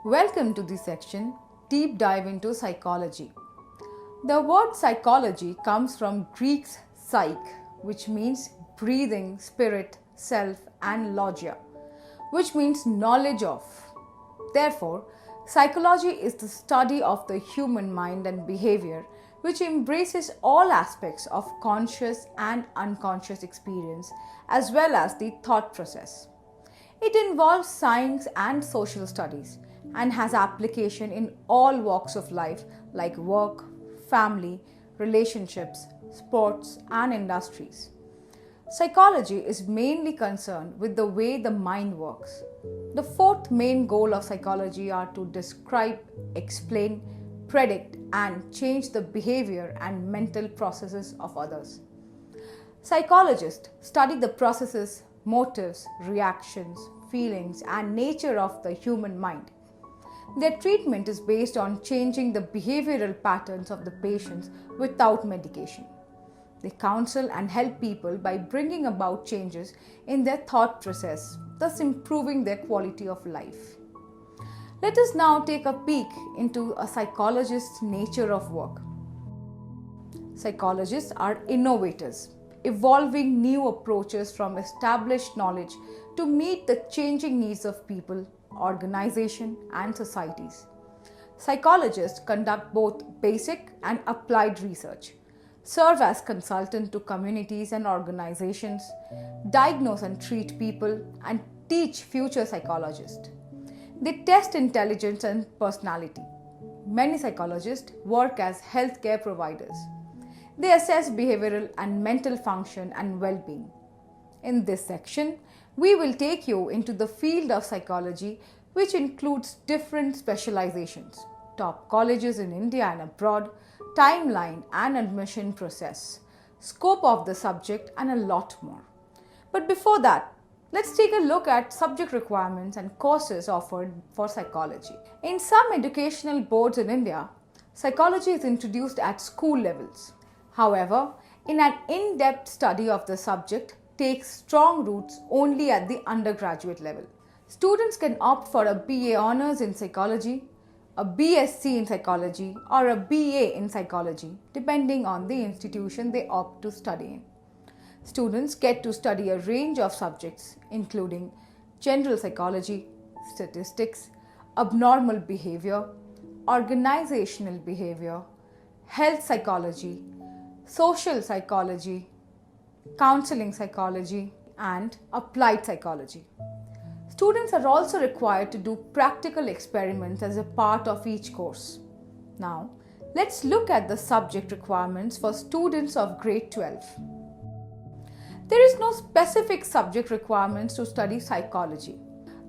Welcome to this section, Deep Dive into Psychology. The word psychology comes from Greek's psyche, which means breathing, spirit, self, and logia, which means knowledge of. Therefore, psychology is the study of the human mind and behavior, which embraces all aspects of conscious and unconscious experience, as well as the thought process. It involves science and social studies and has application in all walks of life like work, family, relationships, sports, and industries. Psychology is mainly concerned with the way the mind works. The fourth main goal of psychology are to describe, explain, predict, and change the behavior and mental processes of others. Psychologists study the processes, motives, reactions, feelings, and nature of the human mind. Their treatment is based on changing the behavioral patterns of the patients without medication. They counsel and help people by bringing about changes in their thought process, thus improving their quality of life. Let us now take a peek into a psychologist's nature of work. Psychologists are innovators, evolving new approaches from established knowledge to meet the changing needs of people, organizations, and societies. Psychologists conduct both basic and applied research, serve as consultant to communities and organizations, diagnose and treat people, and teach future psychologists. They test intelligence and personality. Many psychologists work as healthcare providers. They assess behavioral and mental function and well-being. In this section, we will take you into the field of psychology, which includes different specializations, top colleges in India and abroad, timeline and admission process, scope of the subject, and a lot more. But before that, let's take a look at subject requirements and courses offered for psychology. In some educational boards in India, psychology is introduced at school levels. However, in an in-depth study of the subject takes strong roots only at the undergraduate level. Students can opt for a BA Honours in Psychology, a BSc in Psychology, or a BA in Psychology, depending on the institution they opt to study in. Students get to study a range of subjects including general psychology, statistics, abnormal behavior, organizational behavior, health psychology, social psychology, counseling psychology, and applied psychology. Students are also required to do practical experiments as a part of each course. Now, let's look at the subject requirements for students of grade 12. There is no specific subject requirements to study psychology.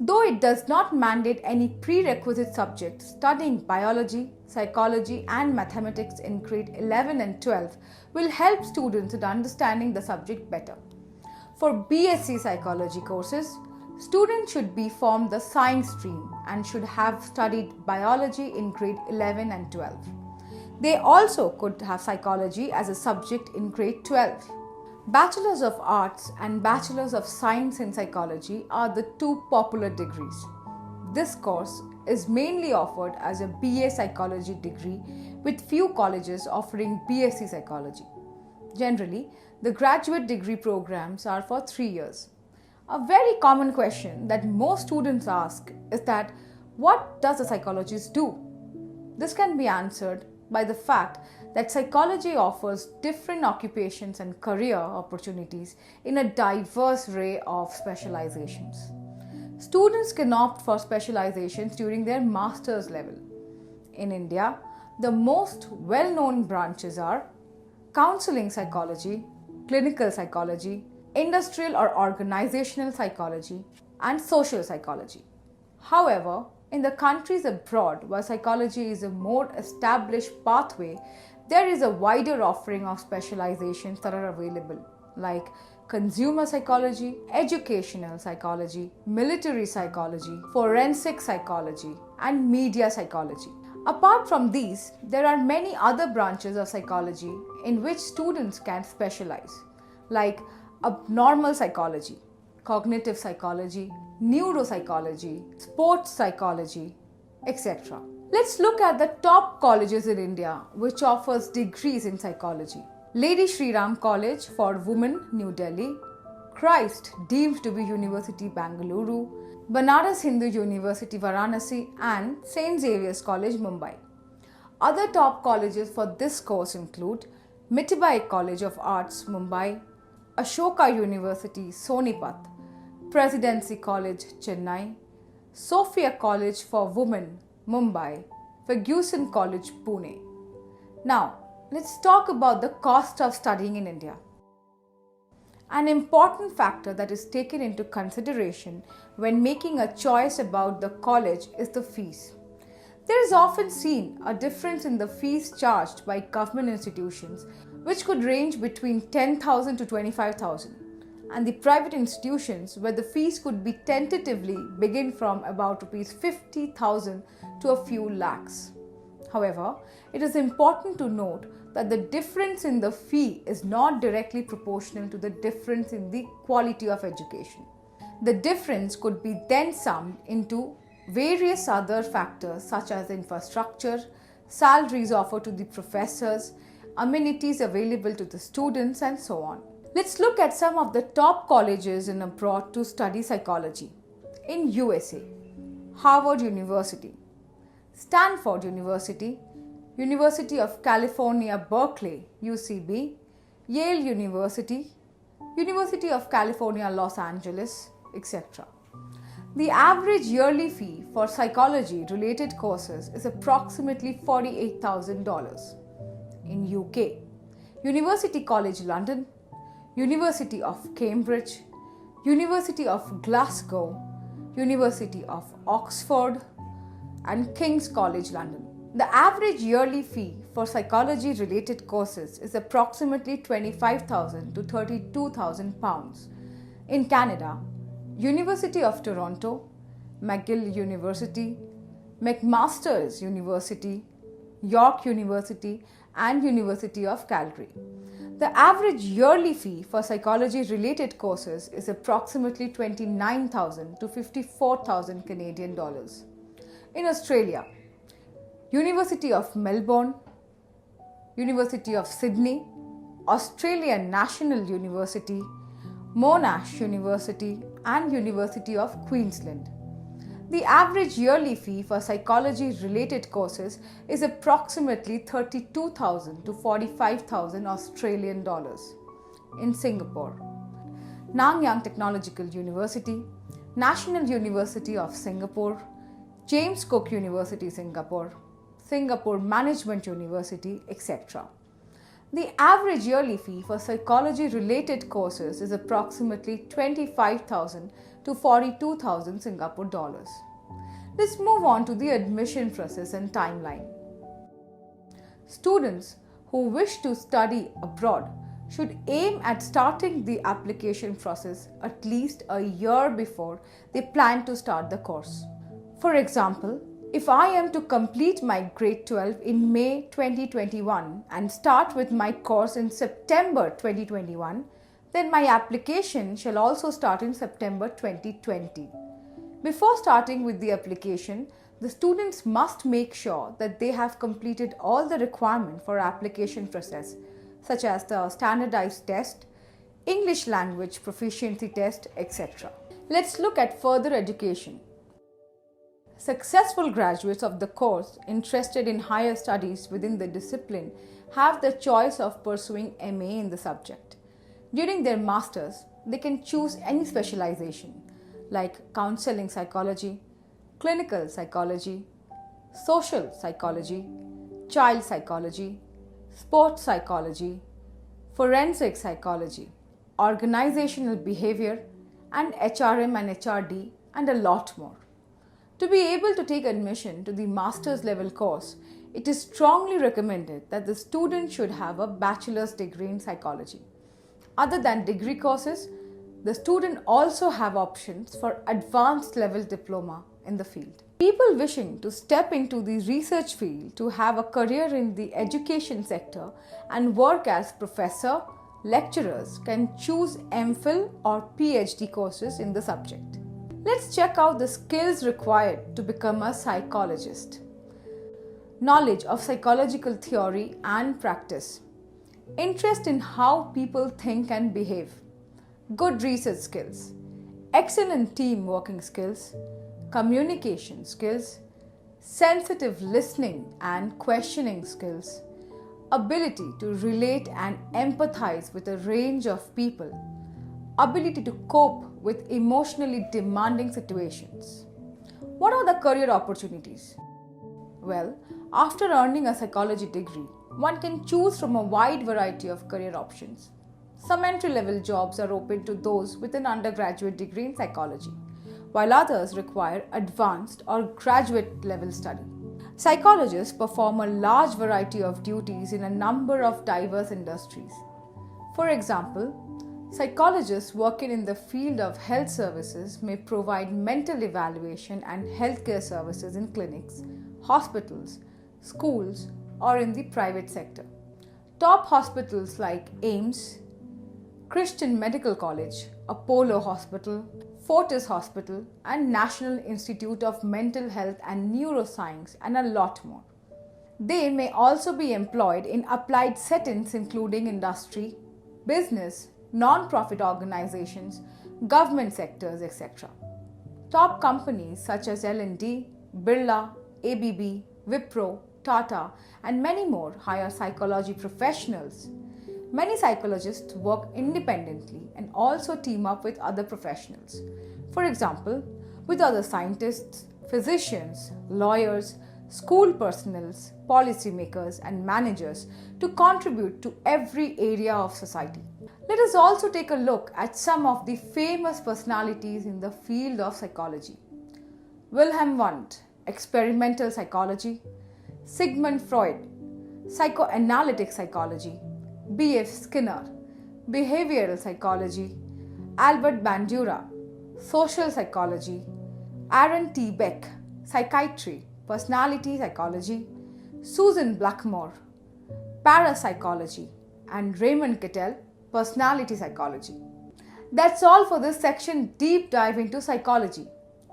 Though it does not mandate any prerequisite subjects, studying biology, psychology, and mathematics in grade 11 and 12 will help students in understanding the subject better. For BSc Psychology courses, students should be from the science stream and should have studied biology in grade 11 and 12. They also could have psychology as a subject in grade 12. Bachelors of Arts and Bachelors of Science in Psychology are the two popular degrees. This course is mainly offered as a BA Psychology degree, with few colleges offering BSc Psychology. Generally, the graduate degree programs are for 3 years. A very common question that most students ask is that, what does a psychologist do? This can be answered by the fact that psychology offers different occupations and career opportunities in a diverse array of specializations. Students can opt for specializations during their master's level. In India, the most well-known branches are counseling psychology, clinical psychology, industrial or organizational psychology, and social psychology. However, in the countries abroad where psychology is a more established pathway, there is a wider offering of specializations that are available, like consumer psychology, educational psychology, military psychology, forensic psychology, and media psychology. Apart from these, there are many other branches of psychology in which students can specialize, like abnormal psychology, cognitive psychology, neuropsychology, sports psychology, etc. Let's look at the top colleges in India which offers degrees in psychology. Lady Shri Ram College for Women, New Delhi. Christ deemed to be University, Bangalore. Banaras Hindu University, Varanasi, and St. Xavier's College, Mumbai. Other top colleges for this course include Mitibai College of Arts, Mumbai, Ashoka University, Sonipat, Presidency College, Chennai, Sophia College for Women, Mumbai, Fergusson College, Pune. Now, let's talk about the cost of studying in India. An important factor that is taken into consideration when making a choice about the college is the fees. There is often seen a difference in the fees charged by government institutions, which could range between 10,000 to 25,000, and the private institutions where the fees could be tentatively begin from about Rs 50,000 to a few lakhs. However, it is important to note that the difference in the fee is not directly proportional to the difference in the quality of education. The difference could be then summed into various other factors such as infrastructure, salaries offered to the professors, amenities available to the students, and so on. Let's look at some of the top colleges in abroad to study psychology. In USA, Harvard University, Stanford University, University of California, Berkeley, UCB, Yale University, University of California, Los Angeles, etc. The average yearly fee for psychology related courses is approximately $48,000. In UK, University College London, University of Cambridge, University of Glasgow, University of Oxford, and King's College London. The average yearly fee for psychology related courses is approximately £25,000 to £32,000. In Canada, University of Toronto, McGill University, McMaster's University, York University, and University of Calgary. The average yearly fee for psychology related courses is approximately $29,000 to $54,000 Canadian dollars. In Australia, University of Melbourne, University of Sydney, Australian National University, Monash University, and University of Queensland. The average yearly fee for psychology related courses is approximately $32,000 to $45,000 Australian dollars. In Singapore, Nanyang Technological University, National University of Singapore, James Cook University, Singapore, Singapore Management University, etc. The average yearly fee for psychology related courses is approximately $25,000 to $42,000 Singapore dollars. Let's move on to the admission process and timeline. Students who wish to study abroad should aim at starting the application process at least a year before they plan to start the course. For example, if I am to complete my grade 12 in May 2021 and start with my course in September 2021, then my application shall also start in September 2020. Before starting with the application, the students must make sure that they have completed all the requirements for application process, such as the standardized test, English language proficiency test, etc. Let's look at further education. Successful graduates of the course interested in higher studies within the discipline have the choice of pursuing MA in the subject. During their masters, they can choose any specialization like counseling psychology, clinical psychology, social psychology, child psychology, sports psychology, forensic psychology, organizational behavior, and HRM and HRD, and a lot more. To be able to take admission to the master's level course, it is strongly recommended that the student should have a bachelor's degree in psychology. Other than degree courses, the student also have options for advanced level diploma in the field. People wishing to step into the research field to have a career in the education sector and work as professor, lecturers can choose MPhil or PhD courses in the subject. Let's check out the skills required to become a psychologist. Knowledge of psychological theory and practice. Interest in how people think and behave. Good research skills. Excellent team working skills. Communication skills. Sensitive listening and questioning skills. Ability to relate and empathize with a range of people. Ability to cope with emotionally demanding situations. What are the career opportunities? Well, after earning a psychology degree, one can choose from a wide variety of career options. Some entry-level jobs are open to those with an undergraduate degree in psychology, while others require advanced or graduate level study. Psychologists perform a large variety of duties in a number of diverse industries. For example, psychologists working in the field of health services may provide mental evaluation and healthcare services in clinics, hospitals, schools, or in the private sector. Top hospitals like AIIMS, Christian Medical College, Apollo Hospital, Fortis Hospital, and National Institute of Mental Health and Neuroscience, and a lot more. They may also be employed in applied settings including industry, business, non-profit organizations, government sectors, etc. Top companies such as L&D, Birla, ABB, Wipro, Tata, and many more hire psychology professionals. Many psychologists work independently and also team up with other professionals. For example, with other scientists, physicians, lawyers, school personnel, policymakers, and managers to contribute to every area of society. Let us also take a look at some of the famous personalities in the field of psychology. Wilhelm Wundt, experimental psychology. Sigmund Freud, psychoanalytic psychology. B.F. Skinner, behavioral psychology. Albert Bandura, social psychology. Aaron T. Beck, psychiatry, personality psychology. Susan Blackmore, parapsychology. And Raymond Cattell, personality psychology. That's all for this section deep dive into psychology.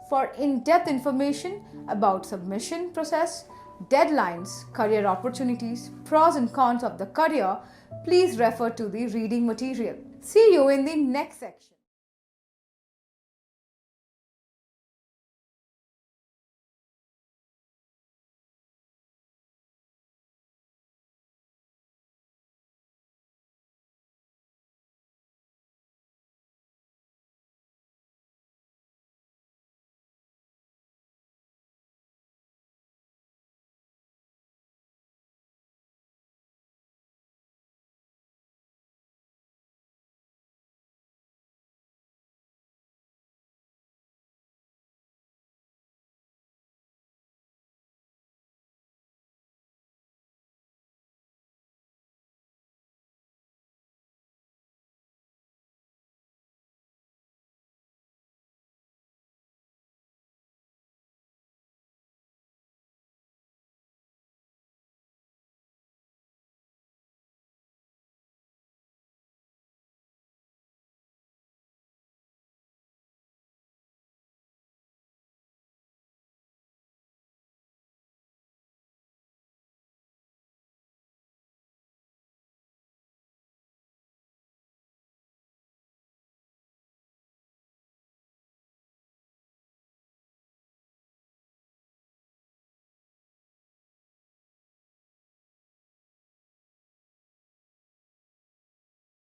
For in-depth information about submission process, deadlines, career opportunities, pros and cons of the career, please refer to the reading material. See you in the next section.